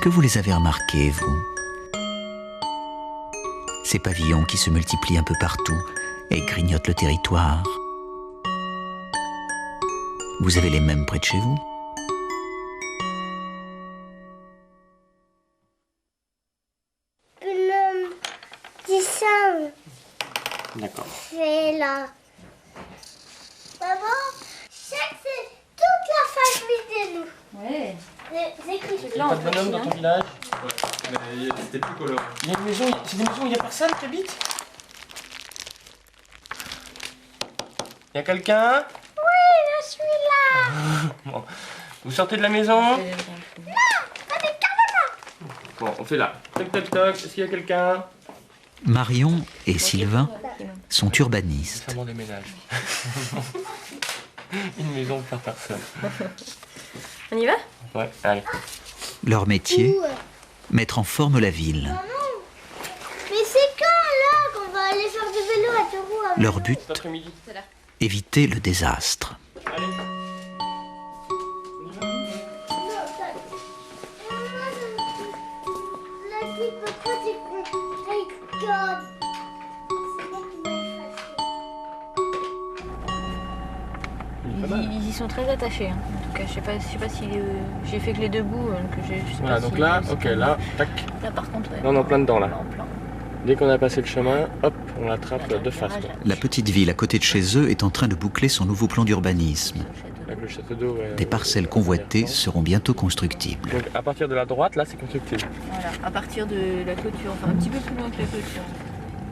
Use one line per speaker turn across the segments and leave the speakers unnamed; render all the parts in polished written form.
que vous les avez remarqués, vous? Ces pavillons qui se multiplient un peu partout et grignotent le territoire. Vous avez les mêmes près de chez vous?
Une dessin.
D'accord.
C'est là. Maman, je sais que c'est toute la famille de nous.
Ouais.
C'est écrit.
Il n'y a pas de bonhomme dans ton village?
Ouais, mais c'était plus coloré.
Il y a une maison, c'est des maisons où il n'y a personne qui habite? Il y a quelqu'un?
Oui, je suis là.
Bon. Vous sortez de la maison?
Non, pas des caméras.
Bon, on fait là. Toc toc toc, est-ce qu'il y a quelqu'un?
Marion et Sylvain sont urbanistes.
Fernand déménage. Une maison pour personne.
On y va?
Ouais, allez.
Leur métier,
Où
mettre en forme la ville.
Maman, mais c'est quand là qu'on va aller faire du vélo à deux roues avec
Leur
nous?
but,
Cet après-midi.
éviter le désastre.
Allez.
Ils y sont très attachés. Hein. En tout cas, je sais pas si j'ai fait que les deux bouts. Je sais
Voilà,
pas
donc
si-
là,
si-
ok, là, tac.
Là, par contre, ouais.
Là, on est en plein dedans, là.
En plein.
Dès qu'on a passé le chemin, hop, on l'attrape de face. Quoi.
La petite ville à côté de chez eux est en train de boucler son nouveau plan d'urbanisme.
Avec le château d'eau. Ouais,
Des parcelles convoitées seront bientôt constructibles.
Donc à partir de la droite, là, c'est constructible.
Voilà, à partir de la clôture, enfin un petit peu plus loin que la clôture.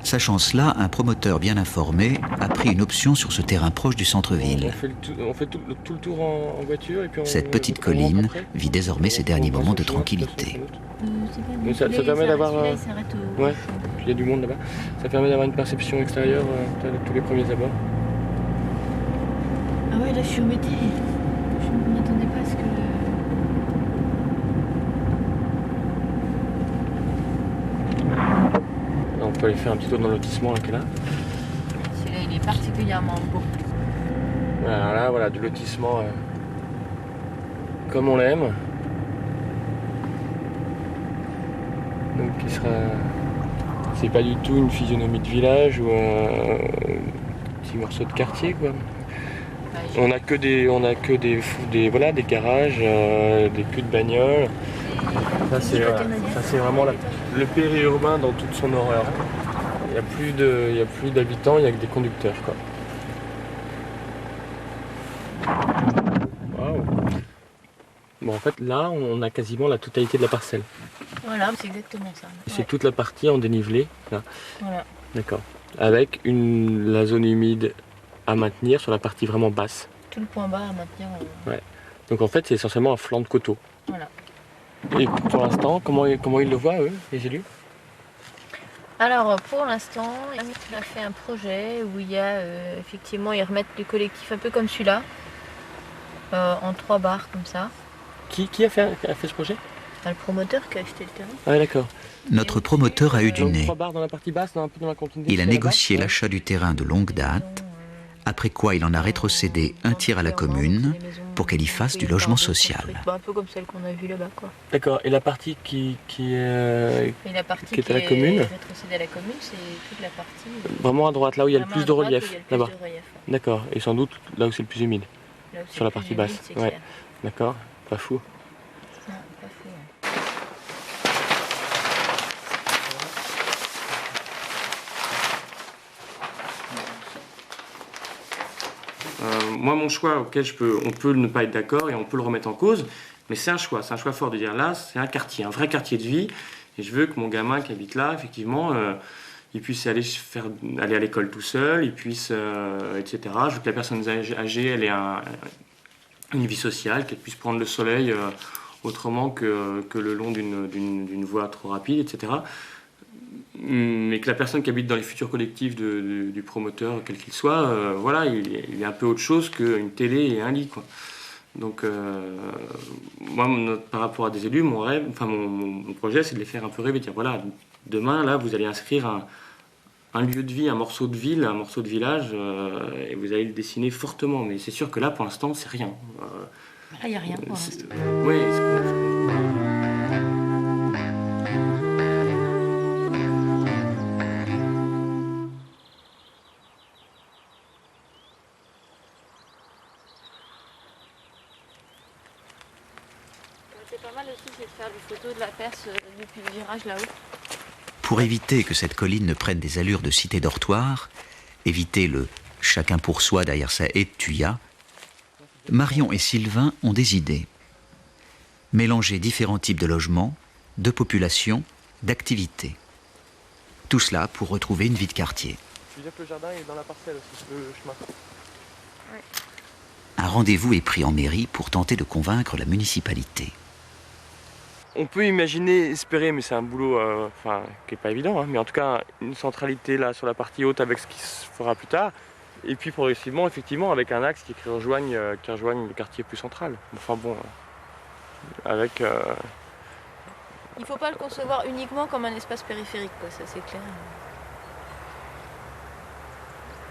Sachant cela, un promoteur bien informé a pris une option sur ce terrain proche du
On
centre-ville.
fait tout le tour en voiture et puis on...
Cette petite
on rentre
colline
après.
vit désormais ses derniers moments de tranquillité.
Mais ça permet d'avoir,
Celui-là, il s'arrête au...
Ouais, puis il y a du monde là-bas. Ça permet d'avoir une perception extérieure de tous les premiers abords.
Ah ouais, là, je suis embêtée. Je ne m'attendais pas à ce que...
Là, on peut aller faire un petit tour dans le lotissement là, qui est là.
Celui-là, il est particulièrement beau.
Alors là, voilà, du lotissement comme on l'aime. Donc qui sera... C'est pas du tout une physionomie de village ou un petit morceau de quartier quoi.
Bah,
On a que des voilà, des garages, des queues de bagnoles. Ça c'est vraiment le périurbain dans toute son horreur. Il n'y a plus d'habitants, il n'y a que des conducteurs quoi. Waouh. Bon en fait là on a quasiment la totalité de la parcelle.
Voilà, c'est exactement ça.
C'est
Ouais.
toute la partie en dénivelé. Là.
Voilà.
D'accord. Avec la zone humide à maintenir sur la partie vraiment basse.
Tout le point bas à maintenir.
Donc en fait c'est essentiellement un flanc de coteau.
Voilà.
Et pour l'instant, comment ils le voient eux, les élus?
Alors pour l'instant, on a fait un projet où il y a effectivement, ils remettent du collectif un peu comme celui-là, en 3 barres comme ça.
Qui a fait ce projet?
Le promoteur qui a acheté le terrain.
Ah d'accord.
Notre promoteur a eu du
Donc
nez.
3 barres dans la partie basse, un peu dans la continuité.
Il a
sur la
négocié
basse,
l'achat du terrain de longue date, après quoi il en a rétrocédé un tiers à la commune pour qu'elle y fasse du logement social.
Un peu comme celle qu'on a vue là-bas quoi.
D'accord. Et la partie qui
Et la partie
Qui est à la commune
rétrocédée à la commune, c'est toute la partie.
vraiment à droite, là où il y a le
vraiment
plus
à
de
droite,
relief,
où il y a le plus
là-bas.
de relief, ouais.
D'accord. Et sans doute là où c'est le plus humide.
Là où c'est
Sur
le
la
plus
partie
humide,
basse,
c'est
ouais.
clair.
D'accord. Pas fou.
Non, pas fou, ouais.
Moi, mon choix auquel on peut ne pas être d'accord et on peut le remettre en cause, mais c'est un choix fort de dire là, c'est un quartier, un vrai quartier de vie, et je veux que mon gamin qui habite là, effectivement, il puisse aller à l'école tout seul, il puisse, etc. Je veux que la personne âgée, elle ait une vie sociale, qu'elle puisse prendre le soleil autrement que le long d'une voie trop rapide, etc. Mais que la personne qui habite dans les futurs collectifs du promoteur, quel qu'il soit, voilà, il est un peu autre chose qu'une télé et un lit, quoi. Donc, moi, par rapport à des élus, mon rêve, enfin mon projet, c'est de les faire un peu rêver, de dire voilà, demain, là, vous allez inscrire un lieu de vie, un morceau de ville, un morceau de village, et vous allez le dessiner fortement. Mais c'est sûr que là, pour l'instant, c'est rien.
Là, il n'y a rien pour l'instant.
Oui.
pas mal aussi, c'est de faire des photos de la Perse depuis le virage là-haut.
Pour éviter que cette colline ne prenne des allures de cité dortoir, éviter le chacun pour soi derrière sa haie de tuyas, Marion et Sylvain ont des idées. Mélanger différents types de logements, de populations, d'activités. Tout cela pour retrouver une vie de quartier.
Je veux dire que le jardin est dans la parcelle aussi, le chemin.
Ouais.
Un rendez-vous est pris en mairie pour tenter de convaincre la municipalité.
On peut imaginer, espérer, mais c'est un boulot qui n'est pas évident, hein, mais en tout cas une centralité là sur la partie haute avec ce qui se fera plus tard, et puis progressivement, effectivement, avec un axe qui rejoigne le quartier plus central. Enfin bon, avec...
Il ne faut pas le concevoir uniquement comme un espace périphérique, quoi, ça c'est clair.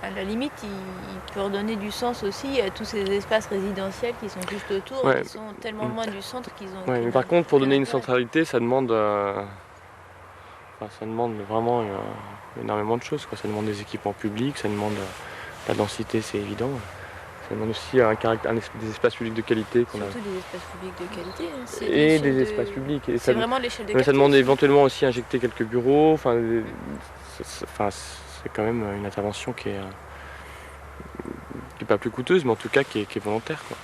À la limite, il peut redonner du sens aussi à tous ces espaces résidentiels qui sont juste autour,
Ouais.
qui sont tellement loin du centre qu'ils ont...
Ouais, mais par contre, pour donner une centralité, ça demande vraiment énormément de choses, quoi. Ça demande des équipements publics, ça demande la densité, c'est évident. Ça demande aussi des espaces publics de qualité.
Surtout des espaces publics de qualité. Hein.
Et des espaces publics.
C'est vraiment l'échelle de
mais ça demande
quartier.
éventuellement aussi injecter quelques bureaux. C'est quand même une intervention qui est pas plus coûteuse, mais en tout cas qui est volontaire, quoi.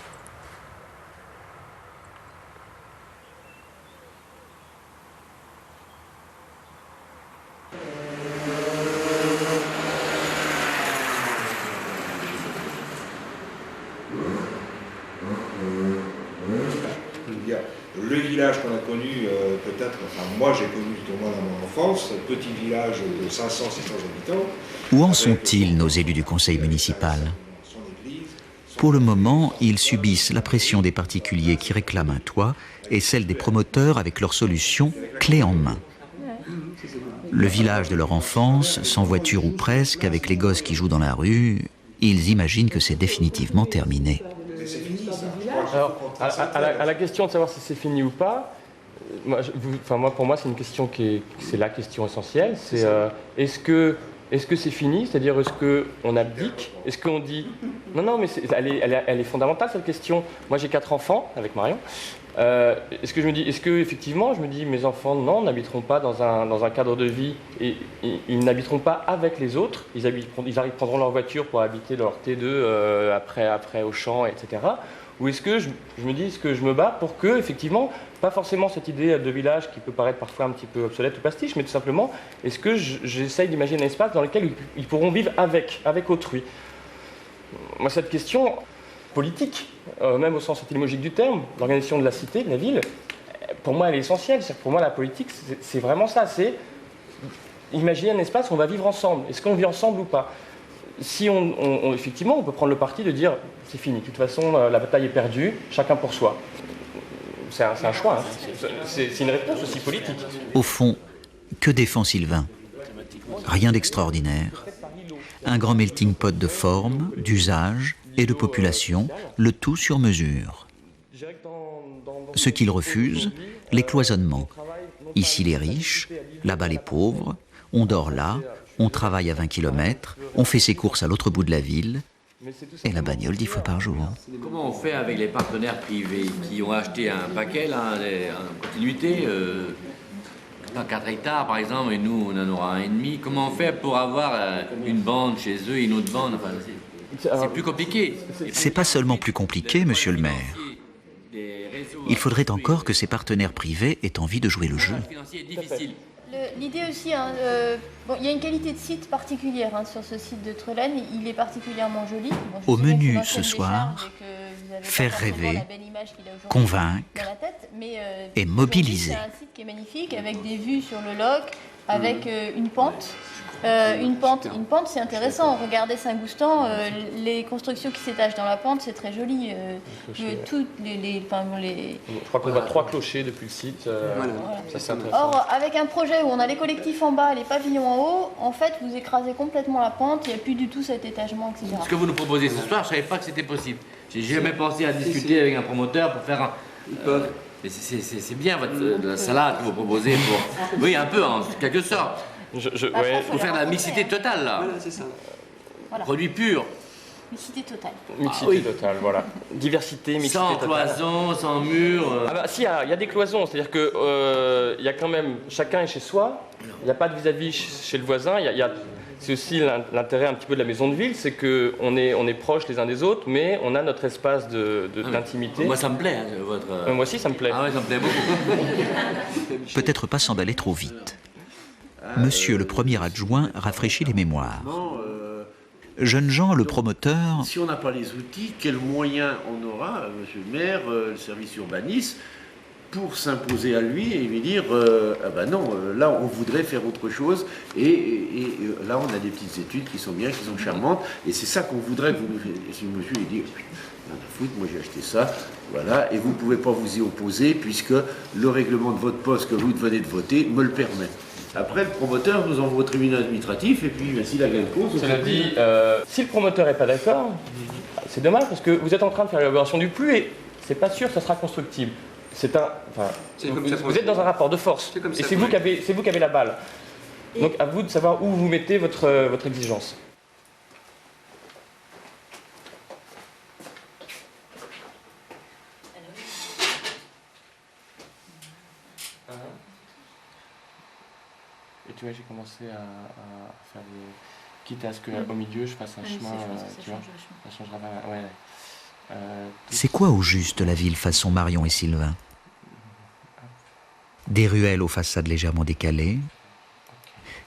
Le village qu'on a connu, peut-être, enfin moi j'ai connu au moins dans mon enfance, petit village de 500-600 habitants.
Où en sont-ils, nos élus du conseil municipal ? Pour le moment, ils subissent la pression des particuliers qui réclament un toit et celle des promoteurs avec leur solution clé en main. Le village de leur enfance, sans voiture ou presque, avec les gosses qui jouent dans la rue, ils imaginent que c'est définitivement terminé.
Alors, à la question de savoir si c'est fini ou pas, pour moi, c'est une question c'est la question essentielle. C'est est-ce que c'est fini? C'est-à-dire, est-ce qu'on abdique? Est-ce qu'on dit... Non, mais elle est fondamentale, cette question. Moi, j'ai 4 enfants, avec Marion. Effectivement, je me dis, mes enfants, non, n'habiteront pas dans un cadre de vie, et ils n'habiteront pas avec les autres. Ils prendront leur voiture pour habiter leur T2 après Auchan, etc. Ou est-ce que je me dis, est-ce que je me bats pour que, effectivement, pas forcément cette idée de village qui peut paraître parfois un petit peu obsolète ou pastiche, mais tout simplement, est-ce que j'essaye d'imaginer un espace dans lequel ils pourront vivre avec autrui? Moi, cette question politique, même au sens étymologique du terme, l'organisation de la cité, de la ville, pour moi, elle est essentielle. C'est-à-dire, pour moi, la politique, c'est vraiment ça. C'est imaginer un espace où on va vivre ensemble. Est-ce qu'on vit ensemble ou pas? Si effectivement, on peut prendre le parti de dire c'est fini, de toute façon la bataille est perdue, chacun pour soi. C'est un choix, hein. C'est une réponse aussi politique.
Au fond, que défend Sylvain? Rien d'extraordinaire. Un grand melting pot de formes, d'usages et de populations, le tout sur mesure. Ce qu'il refuse, les cloisonnements. Ici les riches, là-bas les pauvres, on dort là, on travaille à 20 km, on fait ses courses à l'autre bout de la ville, et la bagnole 10 fois par jour.
Comment on fait avec les partenaires privés qui ont acheté un paquet, là, en continuité, dans 4 hectares par exemple, et nous on en aura 1,5. Comment on fait pour avoir une bande chez eux et une autre bande? Enfin, c'est plus compliqué.
C'est pas seulement plus compliqué, monsieur le maire. Il faudrait encore que ces partenaires privés aient envie de jouer le jeu.
L'idée aussi, hein, il y a une qualité de site particulière sur ce site de Trelaine, il est particulièrement joli.
Au menu ce soir, faire rêver, convaincre et mobiliser.
C'est un site qui est magnifique, avec des vues sur le Loc, avec une pente. Une pente, c'est intéressant. Regardez Saint-Goustan, les constructions qui s'étagent dans la pente, c'est très joli. Je
crois qu'on voit 3 clochers depuis le site.
Voilà.
Ça, c'est intéressant.
Or, avec un projet où on a les collectifs en bas, les pavillons en haut, en fait, vous écrasez complètement la pente. Il n'y a plus du tout cet étagement, etc.
Ce que vous nous proposez ce soir, je ne savais pas que c'était possible. J'ai jamais pensé à discuter avec un promoteur pour faire un... c'est bien la salade que vous proposez pour... Oui, un peu, en quelque sorte. Pour faire la mixité totale, là.
Voilà, c'est ça.
Voilà.
Produit pur.
Mixité totale.
Mixité totale, voilà. Diversité, mixité
Sans
totale.
cloison, sans mur.
Ah bah si, il y a des cloisons, c'est-à-dire que il y a quand même, chacun est chez soi, il n'y a pas de vis-à-vis chez le voisin, c'est aussi l'intérêt un petit peu de la maison de ville, c'est qu'on est proches les uns des autres, mais on a notre espace d'intimité.
Moi, ça me plaît, hein, votre...
Moi aussi, ça me plaît.
Ah ouais, ça me plaît beaucoup.
Peut-être pas s'emballer trop vite. Monsieur le premier adjoint rafraîchit les mémoires. Jeune Jean, le promoteur,
Si on n'a pas les outils, quels moyens on aura, monsieur le maire, le service urbanisme, pour s'imposer à lui et lui dire ah ben non, là on voudrait faire autre chose et là on a des petites études qui sont bien, qui sont charmantes et c'est ça qu'on voudrait que vous nous fassiez. Et si monsieur lui dit rien à foutre, moi j'ai acheté ça, voilà, et vous ne pouvez pas vous y opposer puisque le règlement de votre poste que vous venez de voter me le permet. Après, le promoteur nous envoie au tribunal administratif et puis s'il a gain de cause...
Cela dit, si le promoteur n'est pas d'accord, c'est dommage parce que vous êtes en train de faire l'élaboration du plus et c'est pas sûr que ça sera constructible. Vous êtes dans un rapport de force et c'est vous qui avez la balle. Donc à vous de savoir où vous mettez votre exigence. Et tu vois, j'ai commencé à faire des... Quitte à ce qu'au milieu, je fasse un chemin, tu vois, ça changera pas... Ouais.
c'est quoi au juste la ville façon Marion et Sylvain? Des ruelles aux façades légèrement décalées,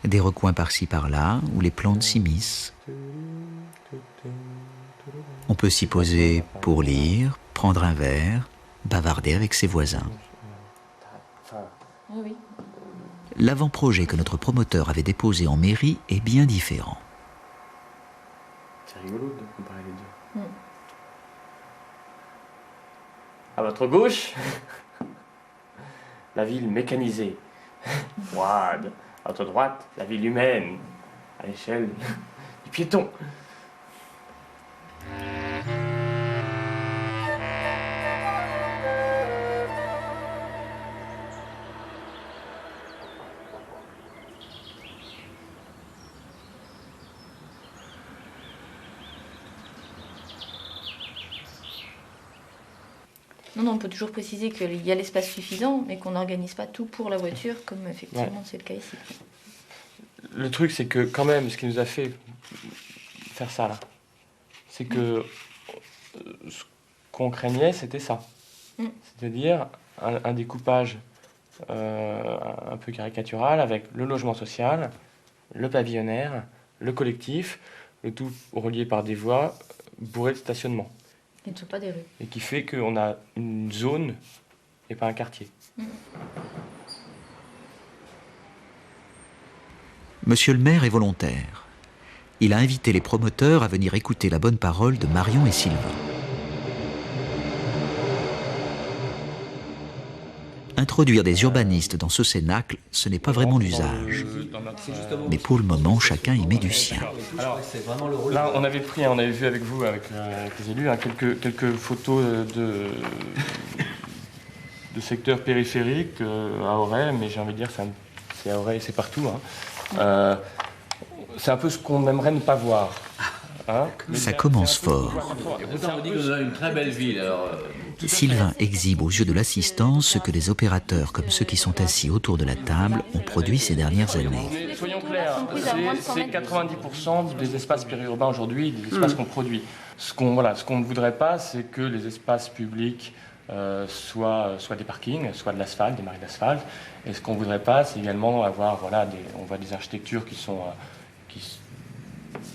des recoins par-ci par-là où les plantes s'immiscent. On peut s'y poser pour lire, prendre un verre, bavarder avec ses voisins.
Oui.
L'avant-projet que notre promoteur avait déposé en mairie est bien différent.
C'est rigolo de comparer les deux. À votre gauche, la ville mécanisée, froide. À votre droite, la ville humaine, à l'échelle du piéton.
Non, on peut toujours préciser qu'il y a l'espace suffisant, mais qu'on n'organise pas tout pour la voiture, comme effectivement c'est le cas ici.
Le truc, c'est que quand même, ce qui nous a fait faire ça, là, c'est que ce qu'on craignait, c'était ça. C'est-à-dire un découpage un peu caricatural avec le logement social, le pavillonnaire, le collectif, le tout relié par des voies bourrées de stationnement.
Qui ne sont pas des rues.
Et qui fait qu'on a une zone et pas un quartier.
Monsieur le maire est volontaire. Il a invité les promoteurs à venir écouter la bonne parole de Marion et Sylvain. Introduire des urbanistes dans ce cénacle, ce n'est pas vraiment l'usage. Mais pour le moment, chacun y met du sien.
Alors, là, on avait vu avec vous, avec les élus, quelques photos de secteurs périphériques à Auray, mais j'ai envie de dire, c'est à Auray et c'est partout. C'est un peu ce qu'on aimerait ne pas voir.
Ça commence fort.
Et pourtant, on dit qu'on a une très belle ville. Alors,
Sylvain exhibe aux yeux de l'assistance ce que des opérateurs comme ceux qui sont assis autour de la table ont produit ces dernières années.
Soyons clairs, c'est 90% des espaces périurbains aujourd'hui, des espaces qu'on produit. Ce qu'on ne voudrait pas, c'est que les espaces publics soient des parkings, soit de l'asphalte, des marais d'asphalte. Et ce qu'on ne voudrait pas, c'est également avoir on voit des architectures qui sont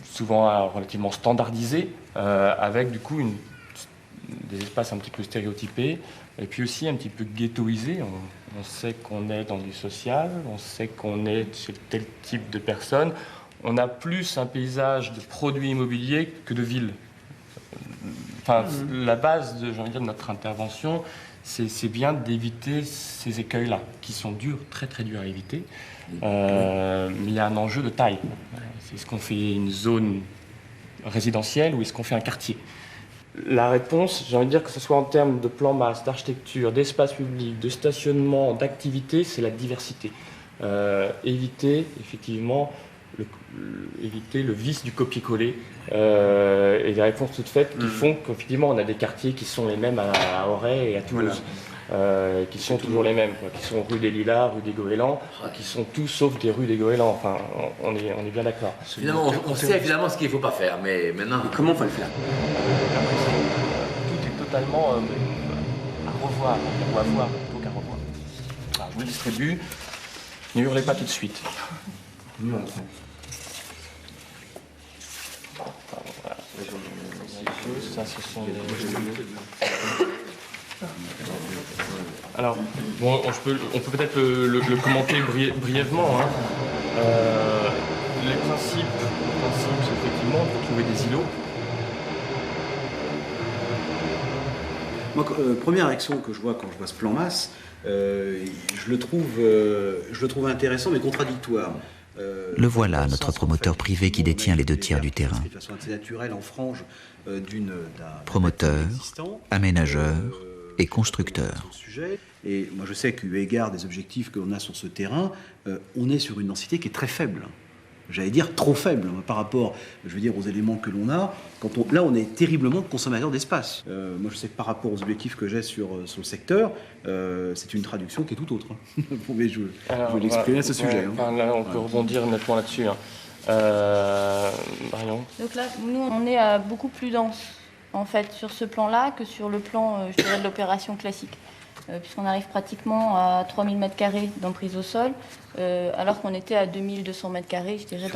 souvent relativement standardisées, avec du coup des espaces un petit peu stéréotypés, et puis aussi un petit peu ghettoisés. On sait qu'on est dans du social, on sait qu'on est chez tel type de personnes. On a plus un paysage de produits immobiliers que de villes. Enfin, la base de notre intervention, c'est bien d'éviter ces écueils-là, qui sont durs, très très durs à éviter. Mais il y a un enjeu de taille. Est-ce qu'on fait une zone résidentielle ou est-ce qu'on fait un quartier? La réponse, j'ai envie de dire que ce soit en termes de plan masse, d'architecture, d'espace public, de stationnement, d'activité, c'est la diversité. Éviter effectivement éviter le vice du copier-coller et des réponses toutes faites qui font qu'effectivement on a des quartiers qui sont les mêmes à Auray et à Toulouse. Qui sont toujours les mêmes, quoi, qui sont rue des Lilas, rue des Goélands, qui sont tous sauf des rues des Goélands. Enfin, on est bien d'accord.
Finalement, on sait évidemment ce qu'il ne faut pas faire, mais maintenant, comment on va le faire?
Tout est totalement à revoir, ou à voir, plutôt qu'à revoir. Alors, je vous le distribue. Ne hurlez pas tout de suite. Ça, ce sont Alors, bon, on peut peut-être le commenter brièvement. Hein. Les principes, c'est effectivement de retrouver des îlots.
Moi, première action que je vois quand je vois ce plan masse, je le trouve intéressant mais contradictoire.
Le voilà, notre promoteur privé qui détient les 2/3 du terrain.
De façon assez naturelle en frange d'un
promoteur, aménageur et constructeur.
Et moi je sais qu'eu égard des objectifs qu'on a sur ce terrain, on est sur une densité qui est très faible. J'allais dire trop faible par rapport, je veux dire, aux éléments que l'on a. Là, on est terriblement consommateur d'espace. Moi, je sais que par rapport aux objectifs que j'ai sur le secteur, c'est une traduction qui est tout autre. Mais je vais l'exprimer à ce sujet.
Là, on peut rebondir nettement là-dessus. Marion.
Donc là, nous, on est à beaucoup plus dense, en fait, sur ce plan-là que sur le plan, je dirais, de l'opération classique. Puisqu'on arrive pratiquement à 3000 m² d'emprise au sol, alors qu'on était à 2200 m², je dirais,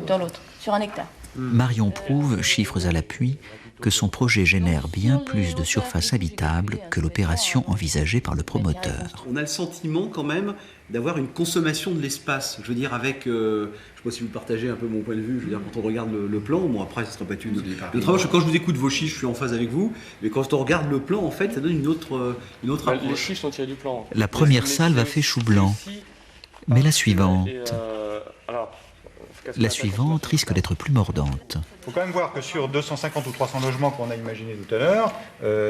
dans l'autre, sur un hectare.
Marion prouve, chiffres à l'appui, que son projet génère bien plus de surface habitable que l'opération envisagée par le promoteur.
On a le sentiment quand même d'avoir une consommation de l'espace. Je veux dire, avec, je ne sais pas si vous partagez un peu mon point de vue, je veux dire, quand on regarde le plan, bon après, ce sera pas une travail, quand je vous écoute vos chiffres, je suis en phase avec vous, mais quand on regarde le plan, en fait, ça donne une autre approche.
Les chiffres sont tirés du plan.
La première salve a fait chou blanc, mais la suivante... La suivante risque d'être plus mordante.
Il faut quand même voir que sur 250 ou 300 logements qu'on a imaginés tout à l'heure,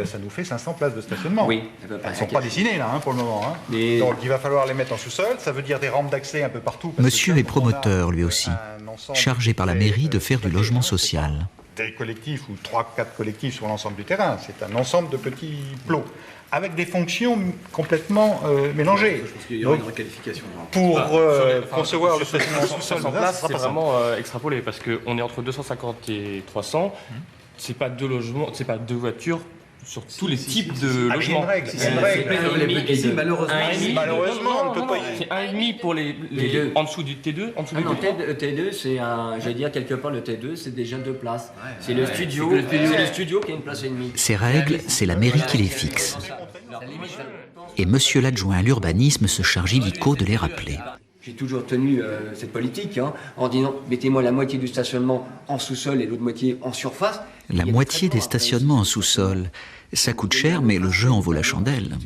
ça nous fait 500 places de stationnement.
Oui,
elles ne sont pas dessinées là pour le moment. Donc il va falloir les mettre en sous-sol, ça veut dire des rampes d'accès un peu partout.
Monsieur est promoteur lui aussi, chargé par la mairie de faire du logement social.
Des collectifs ou 3-4 collectifs sur l'ensemble du terrain, c'est un ensemble de petits plots, avec des fonctions complètement mélangées.
Je pense qu'il y aura une requalification.
Pour concevoir le stationnement en sous-sol,
c'est vraiment extrapolé, parce qu'on est entre 250 et 300, c'est pas 2 logements, c'est pas 2 voitures sur tous les types de logements.
C'est une règle.
Malheureusement, on ne peut pas y aller. C'est 1,5 pour les en dessous du T2.
T2, c'est j'allais dire quelque part, le T2, c'est déjà 2 places. C'est le studio qui a une place et demie.
Ces règles, c'est la mairie qui les fixe. Et monsieur l'adjoint à l'urbanisme se charge illico de les rappeler.
J'ai toujours tenu cette politique, en disant mettez-moi la moitié du stationnement en sous-sol et l'autre moitié en surface.
La moitié des stationnements en sous-sol, ça coûte cher, mais le jeu en vaut la chandelle.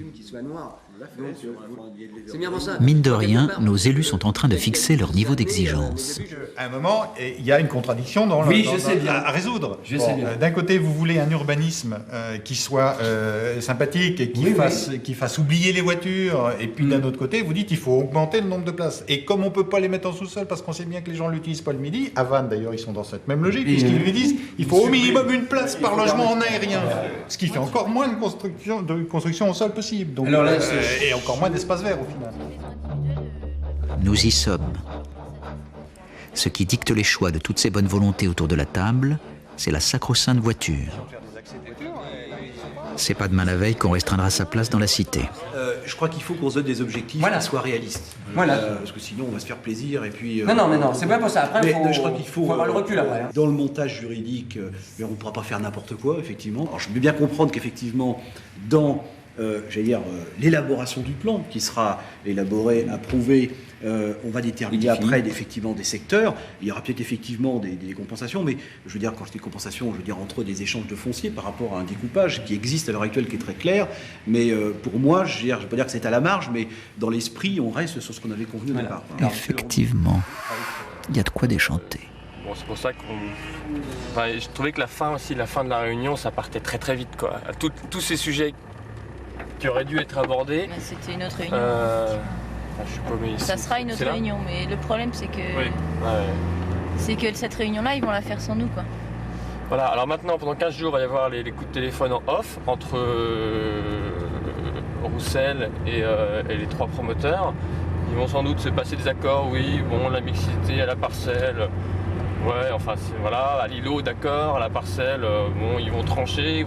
Mine de rien, nos élus sont en train de fixer leur niveau d'exigence.
À un moment, il y a une contradiction à résoudre. D'un côté, vous voulez un urbanisme qui soit sympathique et qui fasse oublier les voitures, et puis d'un autre côté, vous dites qu'il faut augmenter le nombre de places. Et comme on ne peut pas les mettre en sous-sol parce qu'on sait bien que les gens ne l'utilisent pas le midi, à Vannes d'ailleurs, ils sont dans cette même logique, puisqu'ils lui disent qu'il faut au minimum une place par logement en aérien, ce qui fait encore moins de construction au sol possible. Donc, et encore moins d'espace vert au final.
Nous y sommes. Ce qui dicte les choix de toutes ces bonnes volontés autour de la table, c'est la sacro-sainte voiture. C'est pas demain la veille qu'on restreindra sa place dans la cité.
Je crois qu'il faut qu'on se donne des objectifs qui soient réalistes. Parce que sinon on va se faire plaisir et puis...
Non, c'est pas pour ça. Après,
je crois qu'il faut
avoir le recul après.
Dans le montage juridique, on ne pourra pas faire n'importe quoi, effectivement. Alors je veux bien comprendre qu'effectivement, dans l'élaboration du plan qui sera élaboré, approuvé, on va déterminer après effectivement des secteurs. Il y aura peut-être effectivement des compensations, mais je veux dire, quand je dis compensation, je veux dire entre des échanges de foncier par rapport à un découpage qui existe à l'heure actuelle, qui est très clair. Mais pour moi, je ne veux pas dire que c'est à la marge, mais dans l'esprit, on reste sur ce qu'on avait convenu au départ.
Effectivement, il y a de quoi déchanter.
Bon, c'est pour ça je trouvais que la fin de la réunion, ça partait très très vite, quoi. Tous ces sujets qui auraient dû être abordés.
C'était une autre réunion.
Je sais pas, mais
ça sera une autre réunion, mais le problème c'est que... c'est que cette réunion-là, ils vont la faire sans nous, quoi.
Voilà, alors maintenant, pendant 15 jours, il va y avoir les coups de téléphone en off entre Roussel et les 3 promoteurs. Ils vont sans doute se passer des accords, oui, bon, la mixité à la parcelle, ouais, enfin, voilà, à l'îlot, d'accord, à la parcelle, bon, ils vont trancher,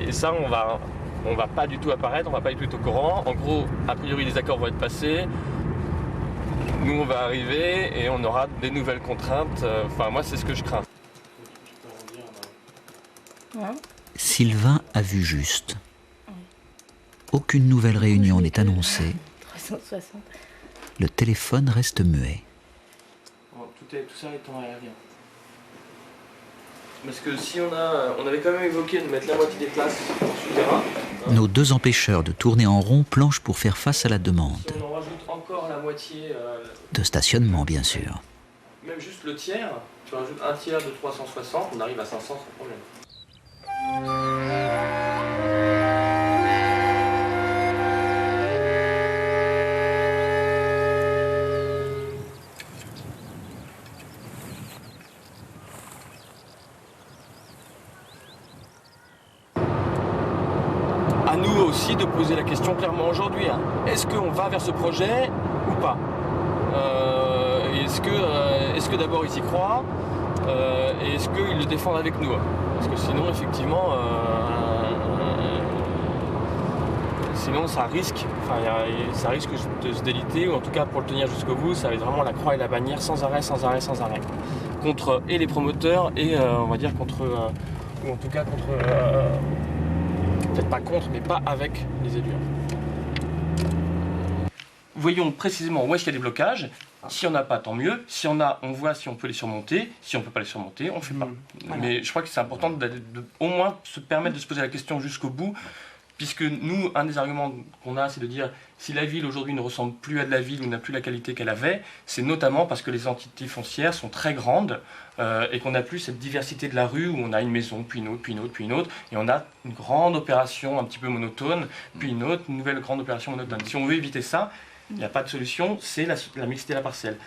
et ça, on va pas du tout apparaître, on va pas du tout être au courant. En gros, a priori, les accords vont être passés. Nous, on va arriver et on aura des nouvelles contraintes. Enfin, moi, c'est ce que je crains.
Sylvain a vu juste. Aucune nouvelle réunion n'est annoncée.
360.
Le téléphone reste muet.
Bon, tout ça est en aérien. Parce que si on avait quand même évoqué de mettre la moitié des places souterrain.
Nos 2 empêcheurs de tourner en rond planchent pour faire face à la demande.
Si on en rajoute encore la moitié.
De stationnement, bien sûr.
Même juste le tiers, tu rajoutes un tiers de 360, on arrive à 500 sans problème. À nous aussi de poser la question clairement aujourd'hui. Hein. Est-ce qu'on va vers ce projet ou pas? Est-ce que d'abord ils y croient et est-ce qu'ils le défendent avec nous? Parce que sinon, effectivement, sinon ça risque de se déliter, ou en tout cas pour le tenir jusqu'au bout, ça va être vraiment la croix et la bannière sans arrêt. Contre et les promoteurs et on va dire contre, ou en tout cas contre, peut-être pas contre, mais pas avec les élus. Voyons précisément où est-ce qu'il y a des blocages. Si on n'a pas, tant mieux. Si on a, on voit si on peut les surmonter. Si on ne peut pas les surmonter, on ne fait pas. Voilà. Mais je crois que c'est important au moins se permettre de se poser la question jusqu'au bout. Puisque nous, un des arguments qu'on a, c'est de dire si la ville aujourd'hui ne ressemble plus à de la ville ou n'a plus la qualité qu'elle avait, c'est notamment parce que les entités foncières sont très grandes et qu'on n'a plus cette diversité de la rue où on a une maison, puis une autre, puis une autre, puis une autre, et on a une grande opération un petit peu monotone, puis une autre, une nouvelle grande opération monotone. Si on veut éviter ça, il n'y a pas de solution, c'est la mixité de la parcelle.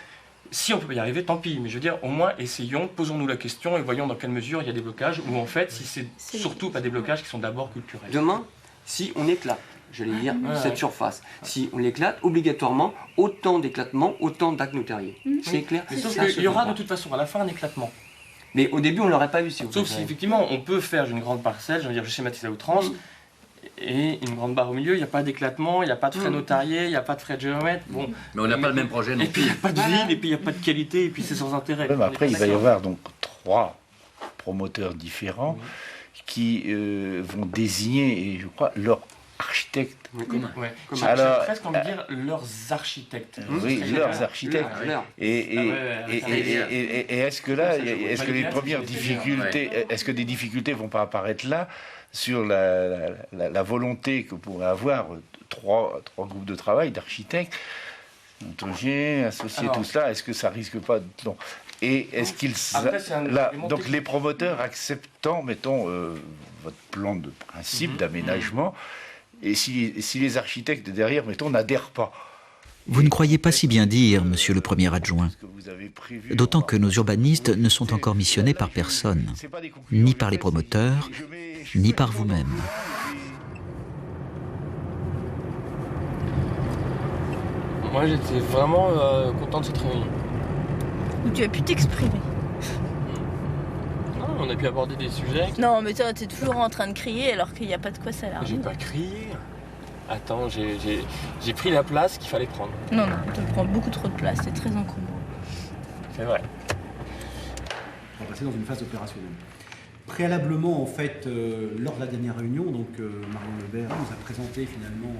Si on peut y arriver, tant pis, mais je veux dire, au moins essayons, posons-nous la question et voyons dans quelle mesure il y a des blocages, ou en fait, si c'est surtout pas des blocages qui sont d'abord culturels.
Demain, si on éclate, j'allais dire, cette surface, si on l'éclate, obligatoirement, autant d'éclatements, autant d'actes notariés. C'est clair.
Mais sauf qu'il y aura de toute façon à la fin un éclatement.
Mais au début, on ne l'aurait pas vu si vous
Sauf si effectivement, on peut faire une grande parcelle, je veux dire, je schématise à outrance, et une grande barre au milieu, il n'y a pas d'éclatement, il n'y a pas de frais notariés, il n'y a pas de frais de géomètre. Bon.
Mais on n'a pas le même projet non plus.
Et puis il n'y a pas de ville, et puis il n'y a pas de qualité, et puis c'est sans intérêt.
Mais après, il va y avoir donc 3 promoteurs différents qui vont désigner, et je crois, leur architecte.
Ouais. J'ai presque envie de dire leurs architectes.
Oui, leurs architectes. Et est-ce que là, est-ce que les premières difficultés, est-ce que des difficultés vont pas apparaître là sur la volonté que pourraient avoir trois groupes de travail d'architectes, associer tout cela, est-ce que ça risque pas de... Non. Et est-ce qu'ils... donc les promoteurs acceptant, mettons, votre plan de principe d'aménagement, et si les architectes derrière, mettons, n'adhèrent pas.
Vous ne croyez pas si bien dire, monsieur le premier adjoint. D'autant que nos urbanistes ne sont encore missionnés par personne, ni par les promoteurs, ni par vous-même.
Moi, j'étais vraiment content de cette réunion.
Tu as pu t'exprimer.
Non, on a pu aborder des sujets.
Non, mais toi, t'es toujours en train de crier alors qu'il n'y a pas de quoi ça l'arrive.
J'ai pas crié. Attends, j'ai pris la place qu'il fallait prendre.
Non, tu prends beaucoup trop de place, c'est très encombrant.
C'est vrai.
On va passer dans une phase opérationnelle. Préalablement, en fait, lors de la dernière réunion, donc Marion Lebert nous a présenté finalement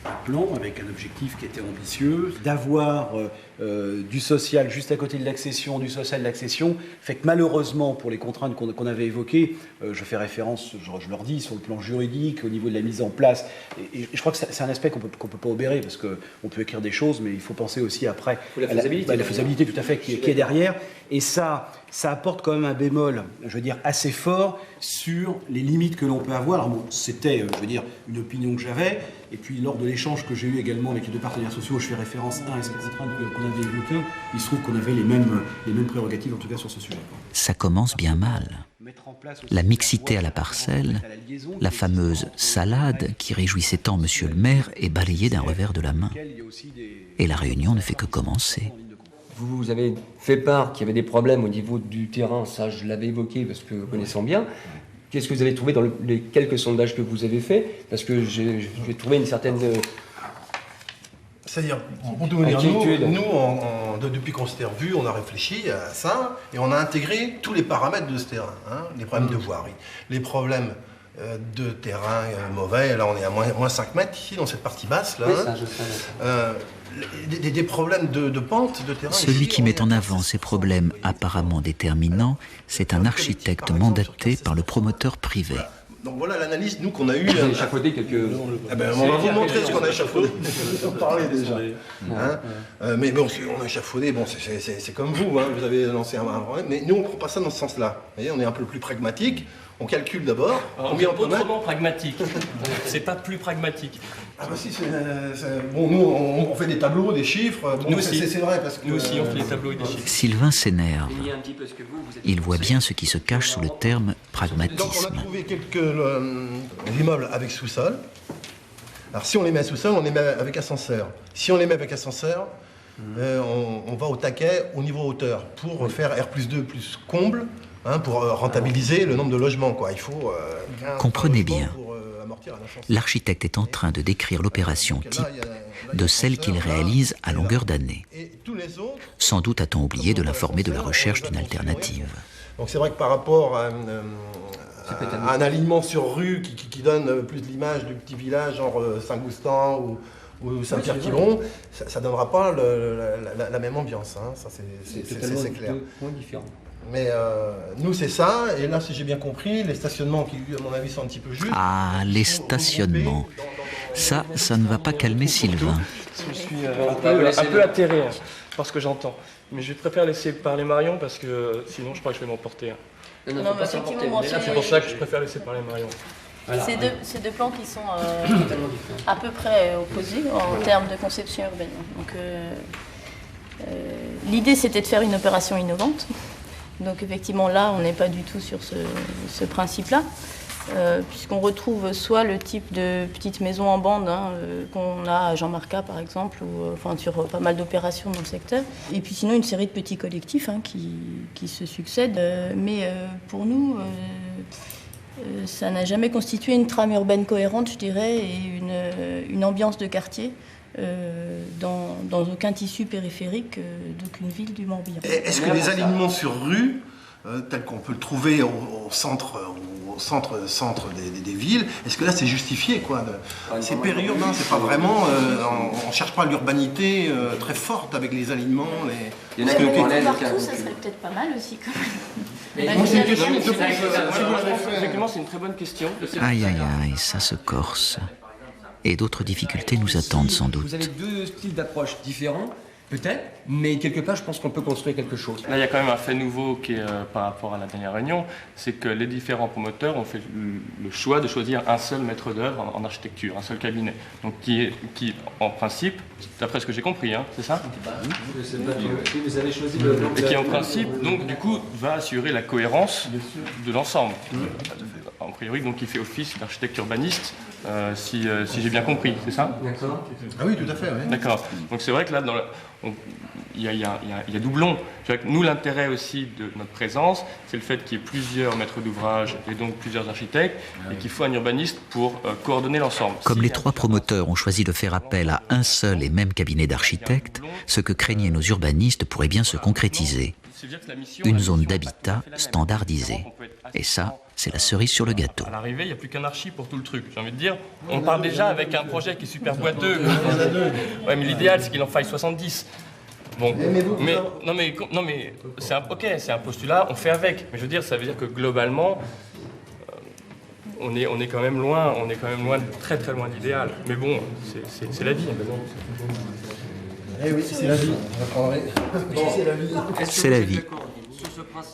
un plan avec un objectif qui était ambitieux, d'avoir du social juste à côté de l'accession, du social de l'accession, fait que malheureusement, pour les contraintes qu'on avait évoquées, je fais référence, je leur dis, sur le plan juridique, au niveau de la mise en place, et je crois que c'est un aspect qu'on peut pas obérer, parce qu'on peut écrire des choses, mais il faut penser aussi après
la faisabilité.
La faisabilité tout à fait qui est derrière, Et ça apporte quand même un bémol, je veux dire, assez fort sur les limites que l'on peut avoir. Alors bon, c'était, je veux dire, une opinion que j'avais. Et puis, lors de l'échange que j'ai eu également avec les deux partenaires sociaux, je fais référence à un contrat qu'on avait évoqué. Il se trouve qu'on avait les mêmes prérogatives, en tout cas, sur ce sujet.
Ça commence bien mal. La mixité à la parcelle, la fameuse salade qui réjouissait tant monsieur le maire est balayée d'un revers de la main. Et la réunion ne fait que commencer.
Vous avez fait part qu'il y avait des problèmes au niveau du terrain, ça je l'avais évoqué parce que connaissant bien. Qu'est-ce que vous avez trouvé dans les quelques sondages que vous avez faits? Parce que j'ai trouvé une certaine...
C'est-à-dire, pour tout dire, depuis qu'on s'était revus, on a réfléchi à ça et on a intégré tous les paramètres de ce terrain. Hein, les problèmes de voirie, les problèmes de terrain mauvais. Là, on est à moins 5 mètres ici, dans cette partie basse. Là,
oui, ça, je sais.
Des problèmes de pente, de terrain.
Celui qui met en avant ces problèmes apparemment déterminants, c'est un architecte mandaté par le promoteur privé.
Donc voilà l'analyse, nous, qu'on a eue.
Vous avez échafaudé quelques...
on va vous montrer ce qu'on a échafaudé. On parlait déjà. Hein, mais bon, on a échafaudé, bon, c'est comme vous, hein, vous avez lancé un problème, mais nous, on ne prend pas ça dans ce sens-là. Vous voyez, on est un peu plus pragmatique. On calcule d'abord.
Combien on peut mettre. Autrement pragmatique. C'est pas plus pragmatique.
Ah bah si, bon, nous, on fait des tableaux, des chiffres. Bon,
nous aussi.
C'est vrai parce que...
Nous aussi, on fait des tableaux et des chiffres.
Sylvain s'énerve. Il voit bien ce qui se cache sous le terme pragmatisme.
Donc on a trouvé quelques immeubles avec sous-sol. Alors si on les met à sous-sol, on les met avec ascenseur. Si on les met avec ascenseur, on va au taquet au niveau hauteur pour faire R+2 plus comble. Hein, pour rentabiliser le nombre de logements, quoi. Il faut...
Comprenez bien, l'architecte est en train de décrire l'opération type de celle qu'il réalise à longueur d'année. Sans doute a-t-on oublié de l'informer de la recherche d'une alternative.
Donc c'est vrai que par rapport à un alignement sur rue qui donne plus l'image du petit village, genre Saint-Goustan ou Saint-Pierre-Quiron, ça ne donnera pas la même ambiance. Hein. Ça, c'est clair.
Deux points différents.
Mais nous, c'est ça. Et là, si j'ai bien compris, les stationnements qui, à mon avis, sont un petit peu justes.
Ah, les stationnements. Ça ne va pas calmer Sylvain.
Je suis un peu atterré par ce que j'entends. Mais je préfère laisser parler Marion parce que sinon, je crois que je vais m'emporter.
Non, mais effectivement,
c'est pour ça que je préfère laisser parler Marion.
Voilà. C'est deux plans qui sont à peu près opposés en termes de conception urbaine. Donc, l'idée, c'était de faire une opération innovante. Donc effectivement, là, on n'est pas du tout sur ce principe-là, puisqu'on retrouve soit le type de petite maison en bande qu'on a à Jean Marcat, par exemple, ou enfin, sur pas mal d'opérations dans le secteur, et puis sinon une série de petits collectifs qui se succèdent. Mais pour nous, ça n'a jamais constitué une trame urbaine cohérente, je dirais, et une ambiance de quartier. Dans aucun tissu périphérique d'aucune ville du Morbihan.
Est-ce que les alignements sur rue, tels qu'on peut le trouver au centre des villes, est-ce que là c'est justifié, quoi? C'est périurbain, c'est pas vraiment... on ne cherche pas l'urbanité très forte avec les alignements.
Il y en a que partout, ça serait peut-être pas mal aussi, quand même.
C'est une question, effectivement, c'est une très bonne question.
Aïe, aïe, aïe, ça se corse. Et d'autres difficultés nous attendent sans doute.
Vous avez deux styles d'approche différents, peut-être, mais quelque part, je pense qu'on peut construire quelque chose.
Là, il y a quand même un fait nouveau qui est par rapport à la dernière réunion, c'est que les différents promoteurs ont fait le choix de choisir un seul maître d'œuvre en architecture, un seul cabinet. Donc qui en principe, d'après ce que j'ai compris, hein, c'est ça?
Je sais pas, vous avez choisi le...
Et qui en principe, donc du coup, va assurer la cohérence de l'ensemble. En priori, donc il fait office d'architecte urbaniste, si j'ai bien compris, c'est ça?
D'accord.
Ah oui, tout à fait. Oui.
D'accord. Donc c'est vrai que là, il y a doublon. Nous, l'intérêt aussi de notre présence, c'est le fait qu'il y ait plusieurs maîtres d'ouvrage et donc plusieurs architectes, et qu'il faut un urbaniste pour coordonner l'ensemble.
Comme les trois promoteurs ont choisi de faire appel à un seul et même cabinet d'architectes, ce que craignaient nos urbanistes pourrait bien se concrétiser. Une zone d'habitat standardisée. Et ça, c'est la cerise sur le gâteau.
À l'arrivée, il n'y a plus qu'un archi pour tout le truc. J'ai envie de dire, on part déjà avec un projet qui est super boiteux. Ouais, mais l'idéal, c'est qu'il en faille 70. Bon, non mais c'est un postulat, on fait avec. Mais je veux dire, ça veut dire que globalement, on est quand même loin, très très loin de l'idéal. Mais bon, c'est la vie.
Eh oui, c'est la vie.
C'est la vie.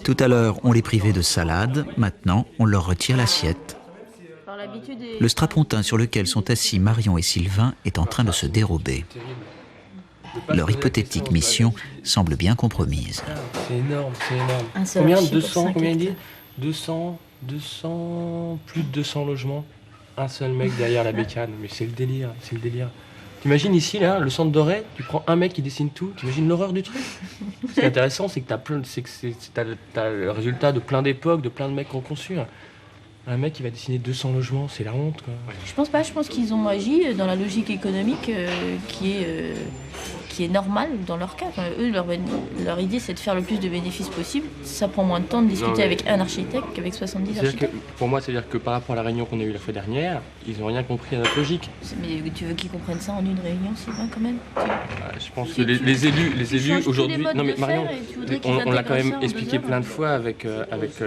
Tout à l'heure, on les privait de salade, maintenant, on leur retire l'assiette. Le strapontin sur lequel sont assis Marion et Sylvain est en train de se dérober. Leur hypothétique mission semble bien compromise.
C'est énorme, c'est énorme. Combien 200, combien il dit 200, plus de 200 logements. Un seul mec derrière la bécane. Mais c'est le délire, c'est le délire. T'imagines ici, là, le centre doré, tu prends un mec qui dessine tout, t'imagines l'horreur du truc. Ce qui est intéressant, c'est que t'as le résultat de plein d'époques, de plein de mecs qui ont conçu. Un mec qui va dessiner 200 logements, c'est la honte, quoi.
Je pense pas, je pense qu'ils ont agi dans la logique économique qui est normale dans leur cas. Enfin, eux, leur idée, c'est de faire le plus de bénéfices possible. Ça prend moins de temps de discuter avec un architecte qu'avec 70 architectes.
Pour moi, c'est-à-dire que par rapport à la réunion qu'on a eue la fois dernière, ils n'ont rien compris à notre logique.
Mais tu veux qu'ils comprennent ça en une réunion, Sylvain, quand même
Je pense que les élus aujourd'hui... Non mais Marion, on l'a quand même expliqué plein de fois avec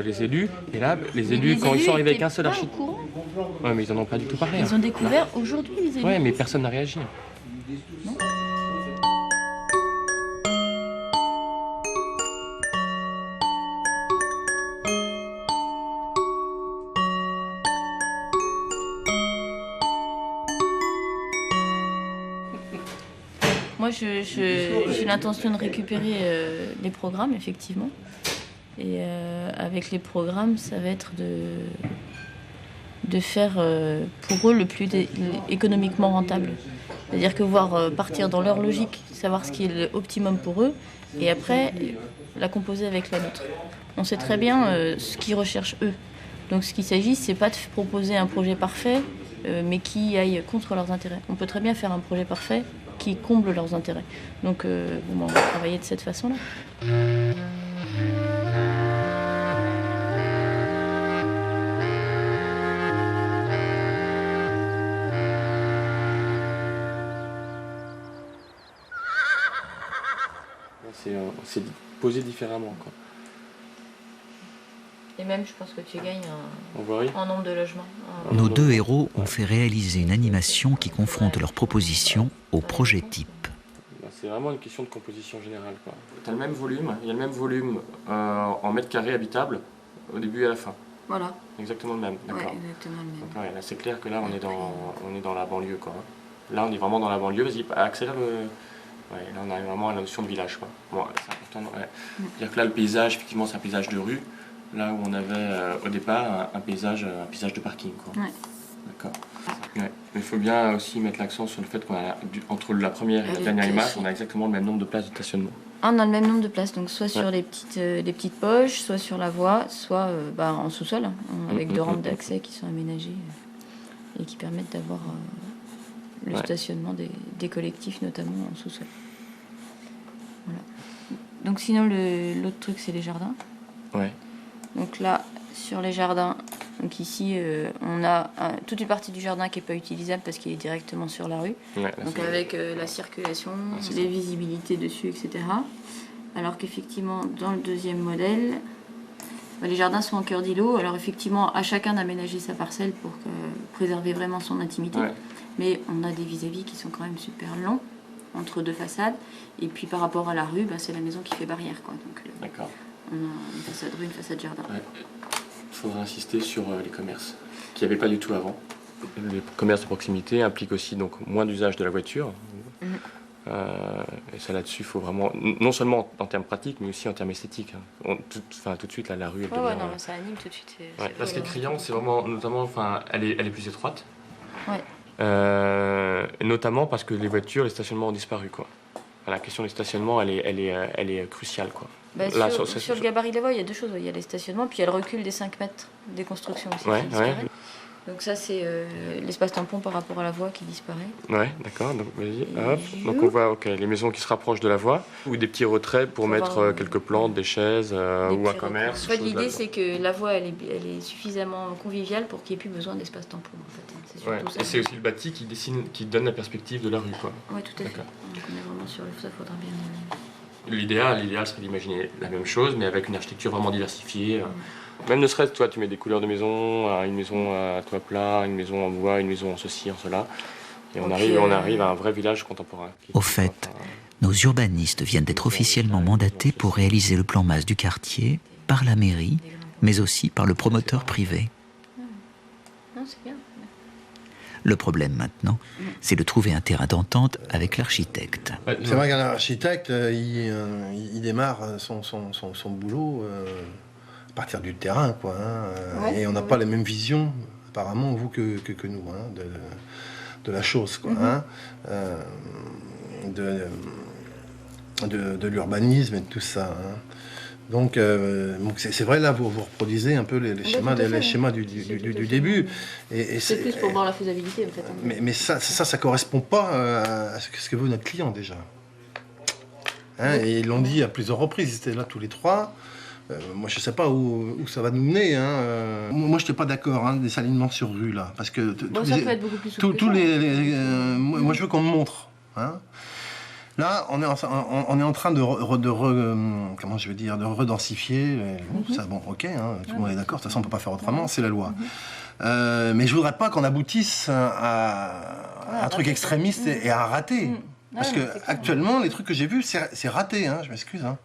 les élus. Et là, les élus, quand ils sont arrivés avec un seul architecte... Ouais, mais ils n'en ont pas du tout parlé.
Ils ont découvert aujourd'hui, les élus.
Ouais, mais personne n'a réagi.
Non. Moi, j'ai l'intention de récupérer les programmes, effectivement. Et avec les programmes, ça va être de faire pour eux le plus économiquement rentable. C'est-à-dire que voir partir dans leur logique, savoir ce qui est l'optimum pour eux, et après la composer avec la nôtre. On sait très bien ce qu'ils recherchent eux. Donc ce qu'il s'agit, c'est pas de proposer un projet parfait, mais qui aille contre leurs intérêts. On peut très bien faire un projet parfait qui comble leurs intérêts. Donc on va travailler de cette façon-là.
C'est posé différemment, quoi.
Et même, je pense que tu gagnes en nombre de logements.
Nos deux héros ont fait réaliser une animation qui confronte leurs propositions au projet type.
C'est vraiment une question de composition générale, quoi. T'as le même volume, il y a le même volume en mètres carrés habitables au début et à la fin.
Voilà.
Exactement le même, d'accord.
Ouais, exactement le même.
Donc, ouais, là, c'est clair que là, on est dans la banlieue, quoi. Là, on est vraiment dans la banlieue. Vas-y, accélère le... Ouais, là, on arrive vraiment à la notion de village, quoi. Bon, c'est important, ouais. C'est-à-dire que là, le paysage, effectivement, c'est un paysage de rue. Là où on avait au départ un paysage de parking, quoi. Ouais. D'accord. Ouais. Mais il faut bien aussi mettre l'accent sur le fait qu'entre la première et la dernière image, on a exactement le même nombre de places de stationnement.
On a le même nombre de places, donc soit sur les petites poches, soit sur la voie, soit en sous-sol, hein, avec deux rampes d'accès qui sont aménagées et qui permettent d'avoir le stationnement des collectifs, notamment en sous-sol. Voilà. Donc sinon, l'autre truc, c'est les jardins.
Ouais.
Donc là, sur les jardins, donc ici, on a toute une partie du jardin qui n'est pas utilisable parce qu'il est directement sur la rue. Ouais, donc avec la circulation, les visibilités dessus, etc. Alors qu'effectivement, dans le deuxième modèle, les jardins sont en cœur d'îlot. Alors effectivement, à chacun d'aménager sa parcelle pour préserver vraiment son intimité. Ouais. Mais on a des vis-à-vis qui sont quand même super longs entre deux façades. Et puis par rapport à la rue, c'est la maison qui fait barrière, quoi. Donc, d'accord. On a une façade rue, une façade jardin. Ouais.
Il faudra insister sur les commerces, qu'il n'y avait pas du tout avant. Les commerces de proximité impliquent aussi donc, moins d'usage de la voiture. Et ça là-dessus, il faut vraiment, non seulement en termes pratiques, mais aussi en termes esthétiques. Tout de suite, là, la rue, elle devient...
non, ça anime tout de suite.
Là, ce qui est criant, c'est vraiment, notamment, elle est plus étroite.
Ouais.
Notamment parce que les voitures, les stationnements ont disparu, quoi. La question des stationnements, elle est cruciale, quoi.
Là, sur le gabarit de la voie, il y a deux choses. Il y a les stationnements, puis il y a le recul des 5 mètres des constructions aussi. Ouais. Donc ça, c'est l'espace tampon par rapport à la voie qui disparaît. Ouais,
d'accord. Donc vas-y, hop. Donc on voit les maisons qui se rapprochent de la voie, ou des petits retraits pour mettre quelques plantes, des chaises ou un commerce.
En fait, l'idée, c'est que la voie, elle est suffisamment conviviale pour qu'il n'y ait plus besoin d'espace tampon. En fait.
Et c'est aussi le bâti qui donne la perspective de la rue, quoi.
Oui, tout à fait. Donc on est vraiment sur ça, faudra bien...
L'idéal serait d'imaginer la même chose, mais avec une architecture vraiment diversifiée. Même ne serait-ce, toi, tu mets des couleurs de maison, une maison à toit plat, une maison en bois, une maison en ceci, en cela. Et on arrive à un vrai village contemporain.
Au fait, Nos urbanistes viennent d'être officiellement mandatés pour réaliser le plan masse du quartier par la mairie, mais aussi par le promoteur privé.
Non, c'est bien.
Le problème maintenant, c'est de trouver un terrain d'entente avec l'architecte.
C'est vrai qu'un architecte, il démarre son boulot à partir du terrain, quoi. Hein, et on n'a pas la même vision, apparemment, vous, que nous, hein, de la chose, quoi. Hein, de l'urbanisme et de tout ça. Hein. Donc c'est vrai, là, vous reproduisez un peu les schémas du début.
C'est plus pour voir la faisabilité, en fait.
Mais ça correspond pas à ce que veut notre client, déjà. Hein, et ils l'ont dit à plusieurs reprises, ils étaient là tous les trois. Moi, je sais pas où ça va nous mener. Hein. Moi, je n'étais pas d'accord, hein, des alignements sur rue, là. Parce que
ça peut être beaucoup plus souple.
Moi, je veux qu'on me montre. Hein. Là, on est en train de redensifier. Ça, bon, ok, hein, tout le monde est d'accord. De toute façon, on peut pas faire autrement. C'est la loi. Mais je voudrais pas qu'on aboutisse à un truc extrémiste et à rater. Parce que actuellement, les trucs que j'ai vus, c'est raté. Hein, je m'excuse. Hein.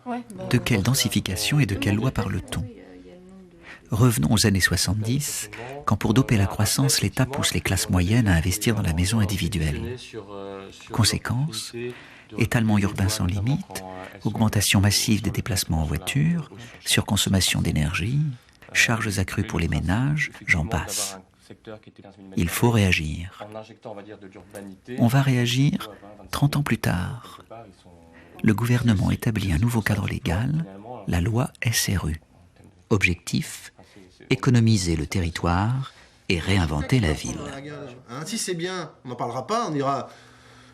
De quelle densification et de quelle loi parle-t-on? Revenons aux années 70, quand pour doper la croissance, l'État pousse les classes moyennes à investir dans la maison individuelle. Conséquence, étalement urbain sans limite, augmentation massive des déplacements en voiture, surconsommation d'énergie, charges accrues pour les ménages, j'en passe. Il faut réagir. On va réagir 30 ans plus tard. Le gouvernement établit un nouveau cadre légal, la loi SRU. Objectif, économiser le territoire et réinventer la ville.
Hein, si c'est bien, on n'en parlera pas, on dira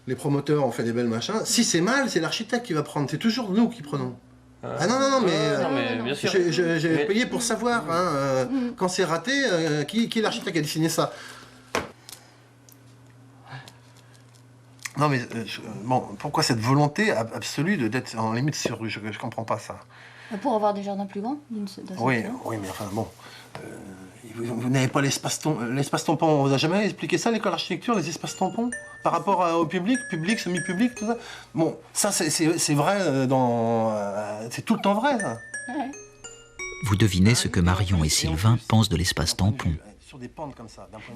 les promoteurs ont fait des belles machins. Si c'est mal, c'est l'architecte qui va prendre. C'est toujours nous qui prenons. Ah non, mais
bien sûr.
J'ai payé pour savoir. Hein, quand c'est raté, qui est l'architecte qui a dessiné ça? Non mais, bon, pourquoi cette volonté absolue d'être en limite sur rue? Je comprends pas ça.
Pour avoir des jardins plus grands
oui, mais enfin bon, vous n'avez pas l'espace tampon. On vous a jamais expliqué ça, l'école d'architecture, les espaces tampons par rapport au public, semi-public, tout ça. Bon, ça c'est vrai, c'est tout le temps vrai. Ça.
Ouais.
Vous devinez ce que Marion et Sylvain pensent de l'espace tampon.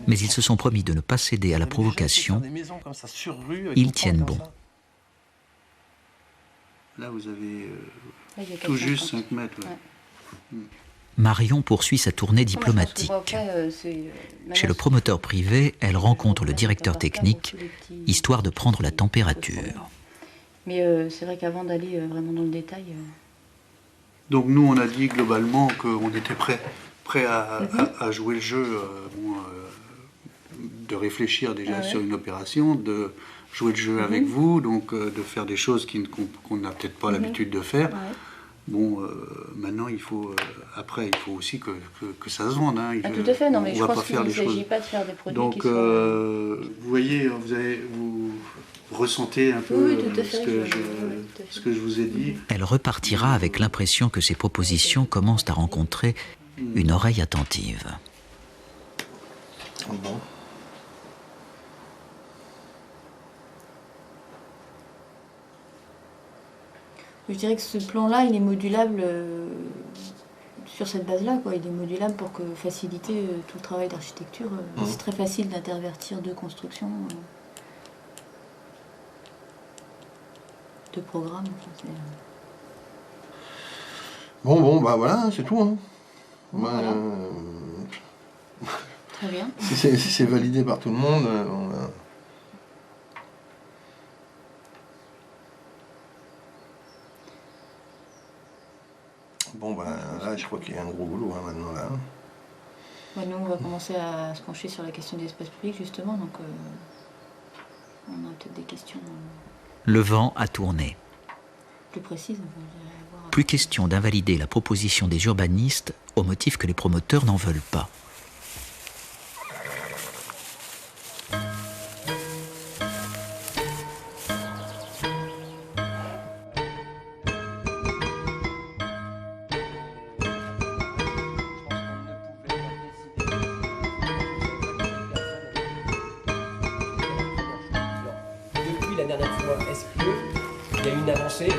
Mais ils se sont promis de ne pas céder à la provocation. Ils tiennent bon.
Là, vous avez tout juste 5 mètres. Ouais.
Marion poursuit sa tournée diplomatique. Chez le promoteur privé, elle rencontre le directeur technique, histoire de prendre la température.
Mais c'est vrai qu'avant d'aller vraiment dans le détail...
Donc nous, on a dit globalement qu'on était prêt à jouer le jeu, de réfléchir déjà sur une opération, de jouer le jeu avec vous, donc de faire des choses qu'on n'a peut-être pas l'habitude de faire. Ouais. Bon, maintenant, il faut aussi que ça se vende. Hein.
Tout à fait, non, mais je pense qu'il ne s'agit pas de faire des produits
donc,
qui soient...
vous voyez, vous ressentez un peu ce que je vous ai dit.
Elle repartira avec l'impression que ses propositions commencent à rencontrer une oreille attentive.
Bon.
Je dirais que ce plan-là, il est modulable sur cette base-là, quoi. Il est modulable pour faciliter tout le travail d'architecture. C'est très facile d'intervertir deux constructions, deux programmes.
Bon, bah voilà, c'est tout. Hein.
Voilà. Très bien.
Si c'est validé par tout le monde, Bon, ben là, je crois qu'il y a un gros boulot maintenant. Là.
Ouais, nous, on va commencer à se pencher sur la question des espaces publics, justement. Donc, on a peut-être des questions.
Le vent a tourné.
Plus précises.
Plus question d'invalider la proposition des urbanistes au motif que les promoteurs n'en veulent pas.
y a une avancée.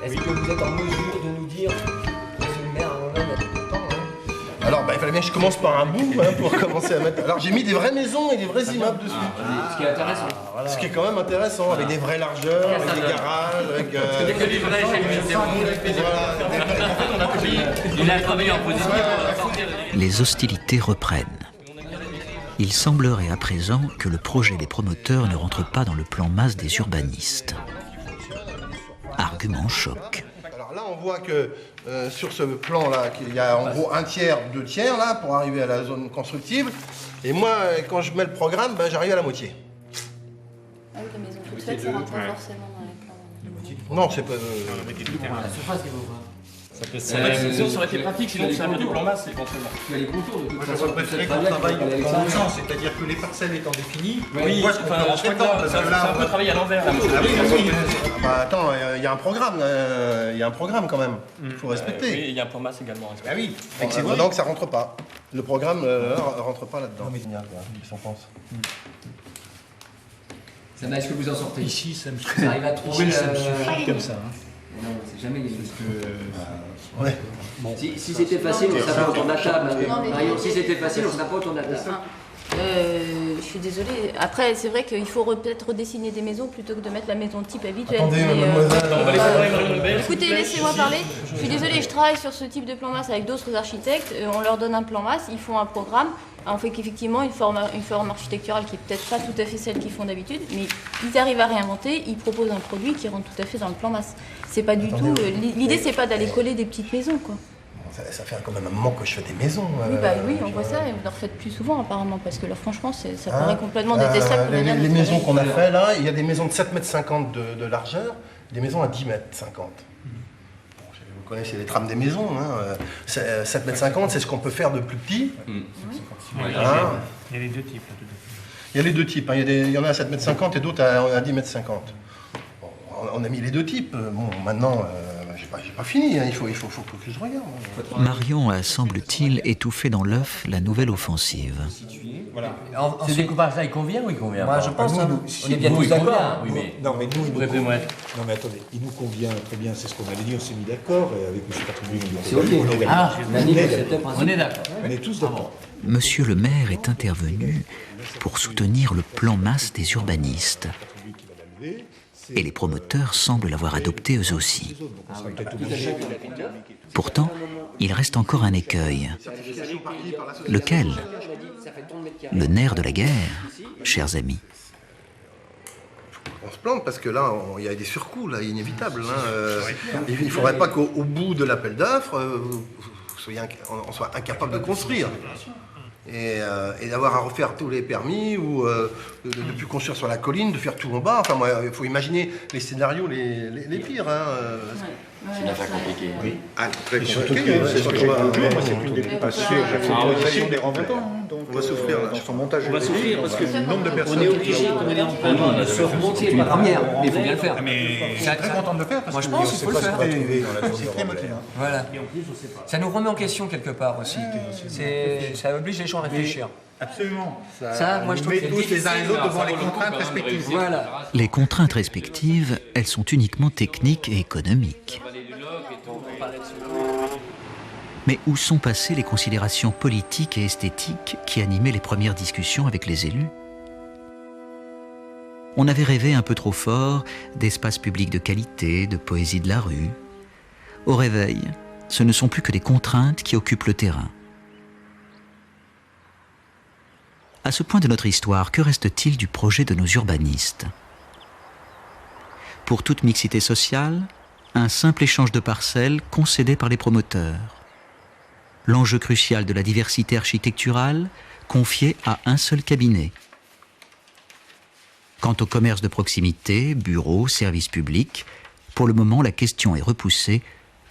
Est-ce que vous êtes en mesure de nous dire, monsieur le maire,
Alors, il fallait bien que je commence par un bout pour commencer à mettre. Alors, j'ai mis des vraies maisons et des vrais immeubles dessus.
Ce qui est intéressant.
Ce qui est quand même intéressant, avec des vraies largeurs, avec des garages, avec.
Il n'y a que des vrais chez lui. Il a travaillé en position.
Les hostilités reprennent. Il semblerait à présent que le projet des promoteurs ne rentre pas dans le plan masse des urbanistes. Argument choc.
Alors là, on voit que sur ce plan-là, il y a en gros 1 tiers, 2 tiers là, pour arriver à la zone constructive. Et moi, quand je mets le programme, j'arrive à la moitié.
Ah oui, la maison toute faite, ça rentre pas forcément dans les plans.
Non, c'est pas.
La surface qu'il faut voir.
Ça aurait été pratique, sinon c'est un peu du plan masse éventuellement.
Il y a les contours de toute
Moi,
façon.
j'aurais préféré qu'on travaille dans le sens, c'est-à-dire que les parcelles étant définies,
Oui,
on voit
je crois que c'est un peu travaillé à l'envers.
Attends, il y a un programme, il y a un programme quand même. Il faut respecter.
Oui, il y a un plan masse également.
Ah oui,
Donc ça rentre pas. Le programme rentre pas là-dedans. Qu'est-ce qu'on pense?
Est-ce que vous en sortez?
Ici, ça me
Vous arrivez à trouver
Ici, ça me suffit comme ça.
Non, c'est jamais gagné.
Ouais.
Bon. Si c'était facile, on ne serait pas autour de la table. Si c'était facile, on ne serait pas autour de la table.
Je suis désolée. Après, c'est vrai qu'il faut peut-être redessiner des maisons plutôt que de mettre la maison type habituelle.
Attendez, mademoiselle.
On va laisser parler Marion Lebel.
Écoutez, laissez-moi parler. Je suis désolée, je travaille sur ce type de plan masse avec d'autres architectes. On leur donne un plan masse, ils font un programme. On fait qu'effectivement une forme architecturale qui est peut-être pas tout à fait celle qu'ils font d'habitude, mais ils arrivent à réinventer, ils proposent un produit qui rentre tout à fait dans le plan masse. C'est pas du tout. L'idée, c'est pas d'aller coller des petites maisons, quoi.
Ça fait quand même un moment que je fais des maisons.
Oui, on voit ça et vous en refaites plus souvent apparemment, parce que là, franchement, ça paraît complètement détestable.
Les maisons qu'on a fait là, il y a des maisons de 7,50 m de largeur, des maisons à 10,50 m. Vous connaissez les trames des maisons, 7,50 m, c'est ce qu'on peut faire de plus petit.
Il y a les deux types.
Il y a les deux types, il y en a à 7,50 m et d'autres à 10,50 m. Bon, on a mis les deux types, bon maintenant, j'ai pas fini, il faut que je regarde.
Marion a, semble-t-il, étouffé dans l'œuf la nouvelle offensive.
Voilà. Ce découpage-là, il convient ou il convient
pas? Moi, je pense, on est bien tous d'accord.
Oui, mais
non, mais nous, non, mais attendez, il nous convient très bien, c'est ce qu'on avait dit, on s'est mis d'accord, et avec M. Patrick,
c'est ok.
On est d'accord.
On est tous d'accord.
Monsieur le maire est intervenu pour soutenir le plan masse des urbanistes. Et les promoteurs semblent l'avoir adopté eux aussi. Pourtant, il reste encore un écueil. Lequel? Le nerf de la guerre, chers amis.
On se plante parce que là, il y a des surcoûts là, inévitables. Il ne faudrait pas qu'au bout de l'appel d'offres, on soit incapable de construire. Et d'avoir à refaire tous les permis ou de ne plus construire sur la colline, de faire tout en bas. Enfin, il faut imaginer les scénarios les pires.
C'est une affaire compliquée.
Oui.
Très
compliqué. C'est ce que j'ai conclu. Moi, c'est une des préoccupations. J'ai fait une révision des renvoiements.
On va souffrir là.
Dans son montage.
On va souffrir parce que
le nombre de personnes.
On est obligé, comme on est en plein de se remonter par
première, mais il faut bien le faire.
Mais je suis très content de le faire parce
moi, je
que
pense qu'il faut le faire.
C'est très motivant.
Voilà. Ça nous remet en question quelque part aussi. Ça oblige les gens à réfléchir.
Absolument.
Ça, moi, je trouve
que tous les uns et les autres devant les contraintes respectives.
Voilà.
Les contraintes respectives, elles sont uniquement techniques et économiques. Mais où sont passées les considérations politiques et esthétiques qui animaient les premières discussions avec les élus? On avait rêvé un peu trop fort d'espaces publics de qualité, de poésie de la rue. Au réveil, ce ne sont plus que des contraintes qui occupent le terrain. À ce point de notre histoire, que reste-t-il du projet de nos urbanistes? Pour toute mixité sociale, un simple échange de parcelles concédé par les promoteurs. L'enjeu crucial de la diversité architecturale confié à un seul cabinet. Quant au commerce de proximité, bureaux, services publics, pour le moment la question est repoussée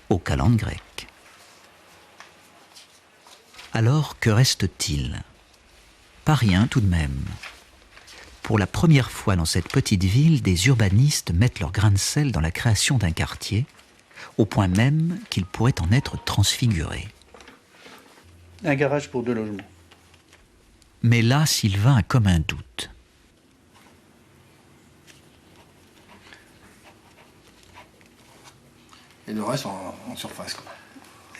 au calendrier grec. Alors que reste-t-il? Pas rien tout de même. Pour la première fois dans cette petite ville, des urbanistes mettent leur grain de sel dans la création d'un quartier, au point même qu'il pourrait en être transfiguré.
Un garage pour 2 logements.
Mais là, Sylvain a comme un doute.
Et le reste en surface, quoi.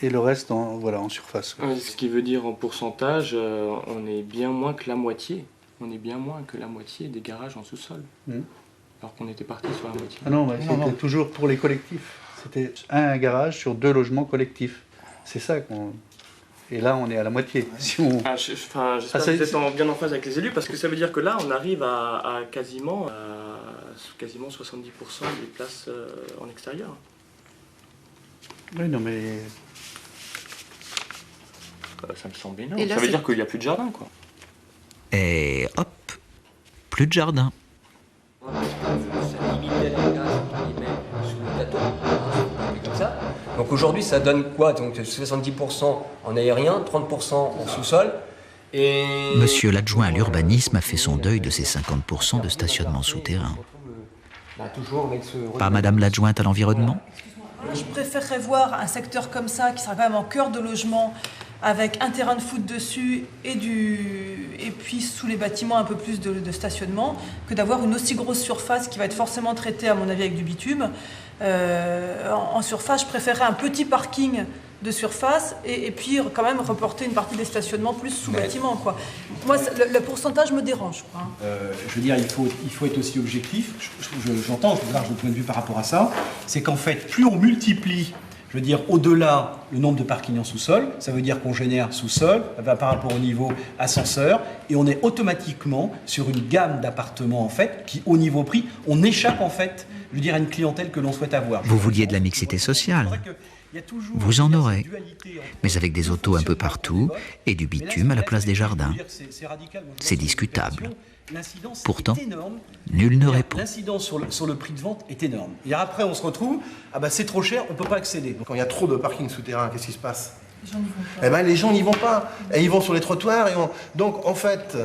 Et le reste en surface.
Ce qui veut dire en pourcentage, on est bien moins que la moitié. On est bien moins que la moitié des garages en sous-sol. Alors qu'on était parti sur la moitié.
Ah non, c'était toujours pour les collectifs. C'était un garage sur 2 logements collectifs. C'est ça qu'on... Et là, on est à la moitié. Si on...
J'espère que vous êtes bien en phase avec les élus, parce que ça veut dire que là, on arrive à quasiment 70% des places en extérieur.
Oui, non, mais...
Ça me semble énorme. Ça veut dire qu'il n'y a plus de jardin, quoi.
Et hop, plus de jardin.
Donc aujourd'hui, ça donne quoi? Donc 70% en aérien, 30% en sous-sol. Et...
Monsieur l'adjoint à l'urbanisme a fait son deuil de ses 50% de stationnement souterrain. Pas madame l'adjointe à l'environnement?
Je préférerais voir un secteur comme ça, qui sera quand même en cœur de logement, avec un terrain de foot dessus et puis sous les bâtiments un peu plus de stationnement, que d'avoir une aussi grosse surface qui va être forcément traitée, à mon avis, avec du bitume. En surface, je préférerais un petit parking de surface et puis quand même reporter une partie des stationnements plus sous bâtiment, quoi. Moi, le pourcentage me dérange, quoi.
Je veux dire, il faut être aussi objectif. J'entends, je large votre point de vue par rapport à ça. C'est qu'en fait, plus on multiplie, je veux dire, au-delà le nombre de parkings en sous-sol, ça veut dire qu'on génère sous-sol par rapport au niveau ascenseur, et on est automatiquement sur une gamme d'appartements, en fait, qui, au niveau prix, on échappe, en fait, je veux dire, à une clientèle que l'on souhaite avoir.
Vous vouliez de la mixité sociale? Vous en aurez, mais avec des autos un peu partout et du bitume à la place des jardins. C'est discutable. Pourtant, nul ne répond.
L'incidence sur le prix de vente est énorme. Et après, on se retrouve, c'est trop cher, on ne peut pas accéder.
Quand il y a trop de parking souterrain, qu'est-ce qui se passe? Les gens n'y vont pas. Et ils vont sur les trottoirs. Donc, en fait,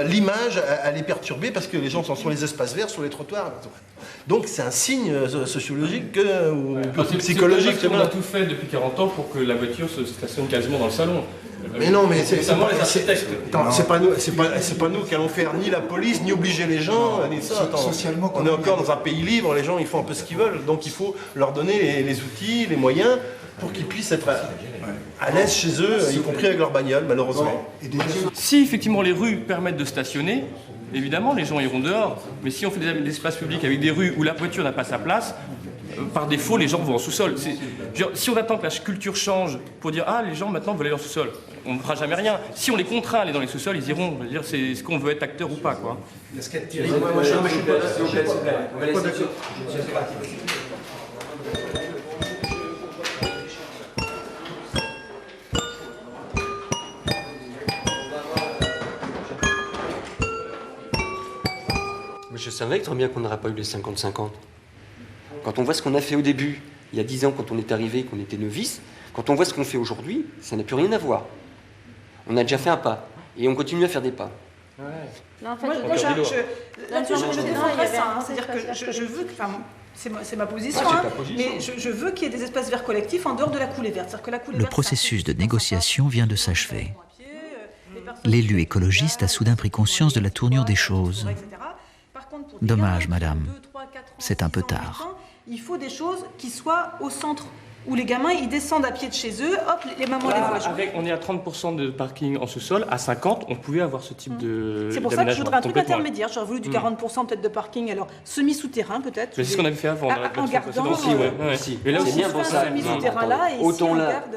l'image, elle est perturbée parce que les gens sont sur les espaces verts, sur les trottoirs. Donc, c'est un signe sociologique ou psychologique.
On a tout fait depuis 40 ans pour que la voiture se stationne quasiment dans le salon.
Mais non, mais c'est
les architectes.
C'est pas nous qui allons faire ni la police, ni obliger les gens. Ni ça. Socialement, on est encore dans un pays libre, les gens ils font un peu ce qu'ils veulent. Donc il faut leur donner les outils, les moyens pour qu'ils puissent être à l'aise chez eux, y compris avec leur bagnole, malheureusement.
Si effectivement les rues permettent de stationner, évidemment les gens iront dehors. Mais si on fait des espaces publics avec des rues où la voiture n'a pas sa place, par défaut, les gens vont en sous-sol. Si on attend que la culture change pour dire « Ah, les gens maintenant veulent aller en sous-sol », on ne fera jamais rien. Si on les contraint à aller dans les sous-sols, ils iront. Je veux dire, c'est est-ce qu'on veut être acteur ou pas, quoi.
Je savais très bien qu'on n'aurait pas eu les 50-50. Quand on voit ce qu'on a fait au début, il y a 10 ans, quand on est arrivé, qu'on était novice, quand on voit ce qu'on fait aujourd'hui, ça n'a plus rien à voir. On a déjà fait un pas, et on continue à faire des pas.
Ouais. Là, en fait, je défendrai ça. C'est-à-dire que je veux que... C'est ma position, mais je veux qu'il y ait des espaces verts collectifs en dehors de la coulée verte.
Le processus de négociation vient de s'achever. L'élu écologiste a soudain pris conscience de la tournure des choses. Dommage, madame. C'est un peu tard.
Il faut des choses qui soient au centre, où les gamins ils descendent à pied de chez eux, hop, les mamans les voient jouer.
On est à 30% de parking en sous-sol, à 50%, on pouvait avoir ce type de.
C'est pour ça que je voudrais un truc intermédiaire. J'aurais voulu du 40% peut-être de parking, alors semi-souterrain peut-être.
C'est ce qu'on avait fait avant.
En gardant.
Mais là aussi,
c'est bien pour ça.
Semi-souterrain là, et ici on garde.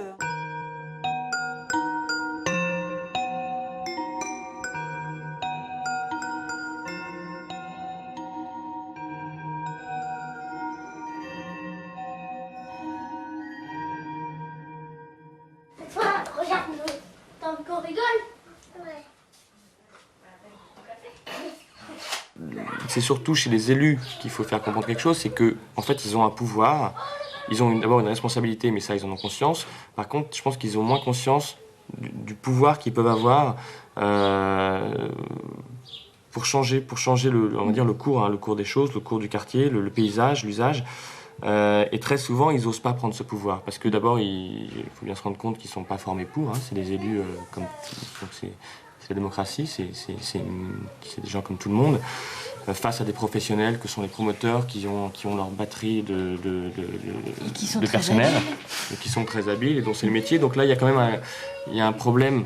C'est surtout chez les élus qu'il faut faire comprendre quelque chose, c'est qu'en fait ils ont un pouvoir, ils ont d'abord une responsabilité, mais ça ils en ont conscience. Par contre, je pense qu'ils ont moins conscience du pouvoir qu'ils peuvent avoir pour changer on va dire le cours des choses, le cours du quartier, le paysage, l'usage. Et très souvent, ils n'osent pas prendre ce pouvoir. Parce que d'abord, il faut bien se rendre compte qu'ils ne sont pas formés pour. C'est des élus, la démocratie, c'est des gens comme tout le monde, face à des professionnels que sont les promoteurs qui ont leur batterie de personnel, et qui sont très habiles et dont c'est le métier. Donc là, il y a quand même un problème,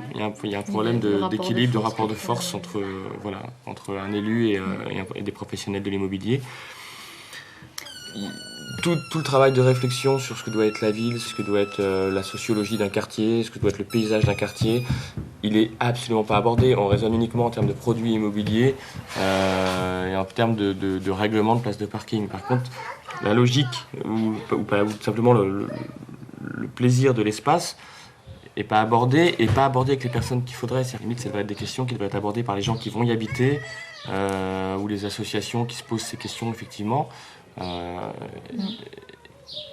d'équilibre, de rapport de force entre un élu et des professionnels de l'immobilier. Tout le travail de réflexion sur ce que doit être la ville, ce que doit être la sociologie d'un quartier, ce que doit être le paysage d'un quartier, il est absolument pas abordé. On raisonne uniquement en termes de produits immobiliers et en termes de règlement de place de parking. Par contre, la logique ou tout simplement le plaisir de l'espace n'est pas abordé avec les personnes qu'il faudrait. C'est limite, ça devrait être des questions qui devraient être abordées par les gens qui vont y habiter ou les associations qui se posent ces questions effectivement.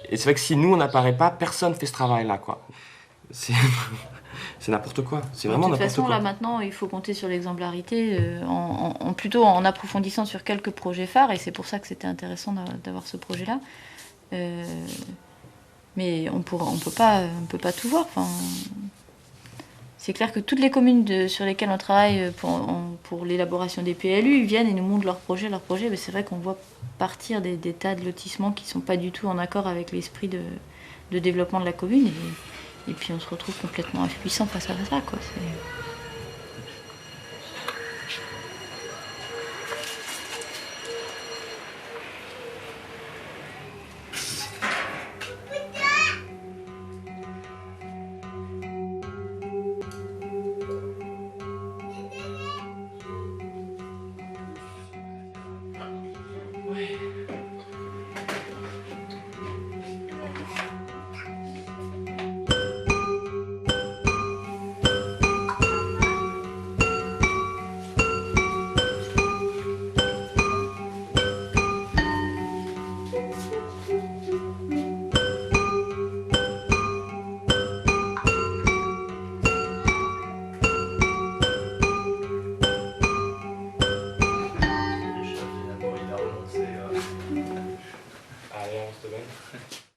Et c'est vrai que si nous on n'apparaît pas, personne ne fait ce travail-là, quoi. C'est n'importe quoi. C'est vraiment n'importe quoi.
De toute façon, là maintenant, il faut compter sur l'exemplarité, plutôt en approfondissant sur quelques projets phares, et c'est pour ça que c'était intéressant d'avoir ce projet-là. Mais on peut pas tout voir. Enfin, c'est clair que toutes les communes sur lesquelles on travaille pour l'élaboration des PLU, ils viennent et nous montrent leurs projets. Mais c'est vrai qu'on voit partir des tas de lotissements qui ne sont pas du tout en accord avec l'esprit de développement de la commune. Et puis on se retrouve complètement impuissant face à ça, quoi.
Allez, on se donne.